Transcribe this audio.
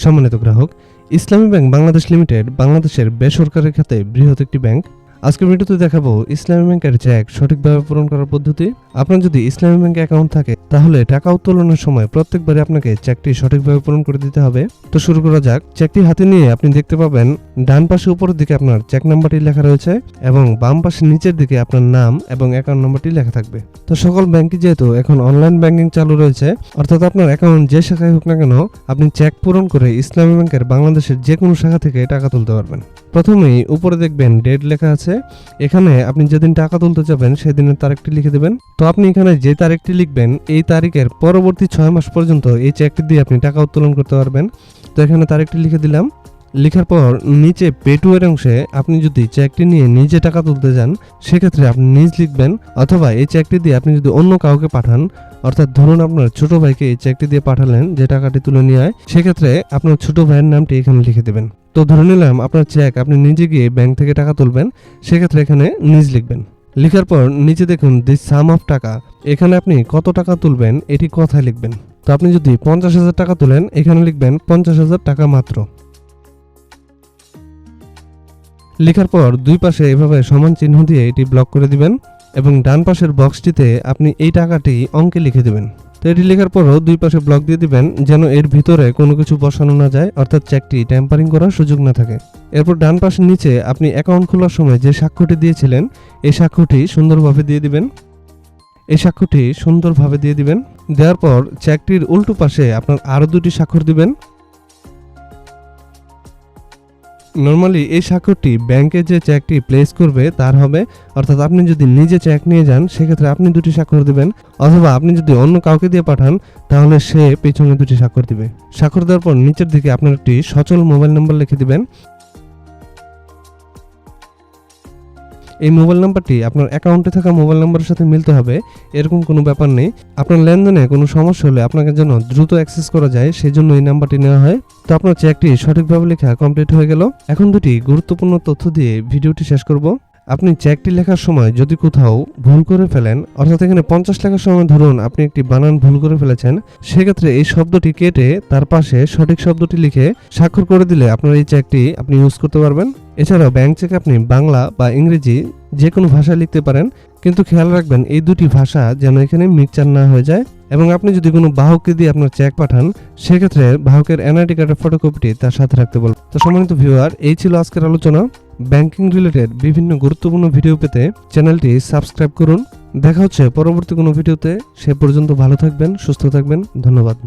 সম্মানিত গ্রাহক, ইসলামী bank Bangladesh limited বাংলাদেশের বেসরকারি খাতে বৃহৎ একটি ব্যাংক। আজকের ভিডিওতে দেখাবো ইসলামী ব্যাংকের চেক সঠিকভাবে পূরণ করার পদ্ধতি। আপনার যদি ইসলামী ব্যাংকে অ্যাকাউন্ট থাকে তাহলে টাকা উত্তোলনের সময় প্রত্যেকবারে আপনাকে চেকটি সঠিকভাবে পূরণ করে দিতে হবে। তো শুরু করা যাক। চেকটি হাতে নিয়ে আপনি দেখতে পাবেন ডান পাশে উপরের দিকে আপনার চেক নাম্বারটি লেখা রয়েছে এবং বাম পাশে নিচের দিকে আপনার নাম এবং অ্যাকাউন্ট নাম্বারটি লেখা থাকবে। তো সকল ব্যাংকই যেহেতু এখন অনলাইন ব্যাংকিং চালু রয়েছে, অর্থাৎ আপনার অ্যাকাউন্ট যে শাখায় হোক না কেন আপনি চেক পূরণ করে ইসলামী ব্যাংকের বাংলাদেশের যে কোনো শাখা থেকে টাকা তুলতে পারবেন। প্রথমেই উপরে দেখবেন ডেট লেখা আছে। এখানে আপনি যেদিন টাকা তুলতে যাবেন সেদিনের তারিখটি লিখে দেবেন। তো আপনি এখানে যে তারিখটি লিখবেন এই তারিখের পরবর্তী 6 মাস পর্যন্ত এই চেকটি দিয়ে আপনি টাকা উত্তোলন করতে পারবেন। তো এখানে তারিখটি লিখে দিলাম। লেখার পর নিচে পেটুয়ের অংশে আপনি যদি চেকটি নিয়ে নিজে টাকা তুলতে যান সেক্ষেত্রে আপনি নিজ লিখবেন, অথবা এই চেকটি দিয়ে আপনি যদি অন্য কাউকে পাঠান, অর্থাৎ ধরুন আপনার ছোট ভাইকে এই চেকটি দিয়ে পাঠালেন যে টাকাটি তুলে নিয়ে আয়, সেক্ষেত্রে আপনার ছোট ভাইয়ের নামটি এখানে লিখে দেবেন। তো ধরে নিলাম আপনার চেক আপনি নিজে গিয়ে ব্যাংক থেকে টাকা তুলবেন, সেক্ষেত্রে এখানে নিজ লিখবেন। লেখার পর নিচে দেখুন দি সাম অফ টাকা, এখানে আপনি কত টাকা তুলবেন এটি কথায় লিখবেন। তো আপনি যদি 50,000 টাকা তুলেন এখানে লিখবেন 50,000 টাকা মাত্র। লেখার পর দুই পাশে এভাবে সমান চিহ্ন দিয়ে এটি ব্লক করে দিবেন এবং ডান পাশের বক্সটিতে আপনি এই টাকাটি অঙ্কে লিখে দেবেন। তো এটি লেখার পরও দুই পাশে ব্লক দিয়ে দিবেন যেন এর ভিতরে কোনো কিছু বসানো না যায়, অর্থাৎ চেকটি ট্যাম্পারিং করার সুযোগ না থাকে। এরপর ডান পাশের নিচে আপনি অ্যাকাউন্ট খোলার সময় যে সাক্ষ্যটি দিয়েছিলেন এই সাক্ষ্যটি সুন্দরভাবে দিয়ে দিবেন। দেওয়ার পর চেকটির উল্টো পাশে আপনার আরও দুটি স্বাক্ষর দিবেন। নর্মালি এই স্বাক্ষরটি ব্যাংকে যে চেকটি প্লেস করবে তার হবে, অর্থাৎ আপনি যদি নিজে চেক নিয়ে যান সেক্ষেত্রে আপনি দুটি স্বাক্ষর দিবেন, অথবা আপনি যদি অন্য কাউকে দিয়ে পাঠান তাহলে সে পেছনে দুটি স্বাক্ষর দিবে। স্বাক্ষর দেওয়ার পর নিচের দিকে আপনার একটি সচল মোবাইল নাম্বার লিখে দিবেন। এই মোবাইল নাম্বারটি আপনার অ্যাকাউন্টে থাকা মোবাইল নাম্বারের সাথে মিলতে হবে, এরকম কোনো ব্যাপার নেই। আপনার লেনদেনে কোনো সমস্যা হলে আপনাকে যেন দ্রুত অ্যাক্সেস করা যায় সেই জন্য এই নাম্বারটি নেওয়া হয়। তো আপনার চেকটি সঠিকভাবে লেখা কমপ্লিট হয়ে গেল। এখন দুটি গুরুত্বপূর্ণ তথ্য দিয়ে ভিডিওটি শেষ করব। আপনি চেকটি লেখার সময় যদি কোথাও ভুল করে ফেলেন, অর্থাৎ এখানে 50 লেখার সময় ধরুন আপনি একটি বানান ভুল করে ফেলেছেন, সেক্ষেত্রে এই শব্দটি কেটে তার পাশে সঠিক শব্দটি লিখে স্বাক্ষর করে দিলে আপনার এই চেকটি আপনি ইউজ করতে পারবেন। এছাড়াও ব্যাংক চেক আপনি বাংলা বা ইংরেজি যে কোনো ভাষায় লিখতে পারেন, কিন্তু খেয়াল রাখবেন এই দুটি ভাষা যেন এখানে মিক্সচার না হয়ে যায়। এবং আপনি যদি কোনো বাহককে দিয়ে আপনার চেক পাঠান সেক্ষেত্রে বাহকের এনআইডি কার্ডের ফটোকপিটি তার সাথে রাখতে বলবেন। তো সম্মানিত ভিউয়ার, এই ছিল আজকের আলোচনা। ব্যাংকিং রিলেটেড বিভিন্ন গুরুত্বপূর্ণ ভিডিও পেতে চ্যানেলটি সাবস্ক্রাইব করুন। দেখা হচ্ছে পরবর্তী কোনো ভিডিওতে। সে পর্যন্ত ভালো থাকবেন, সুস্থ থাকবেন। ধন্যবাদ।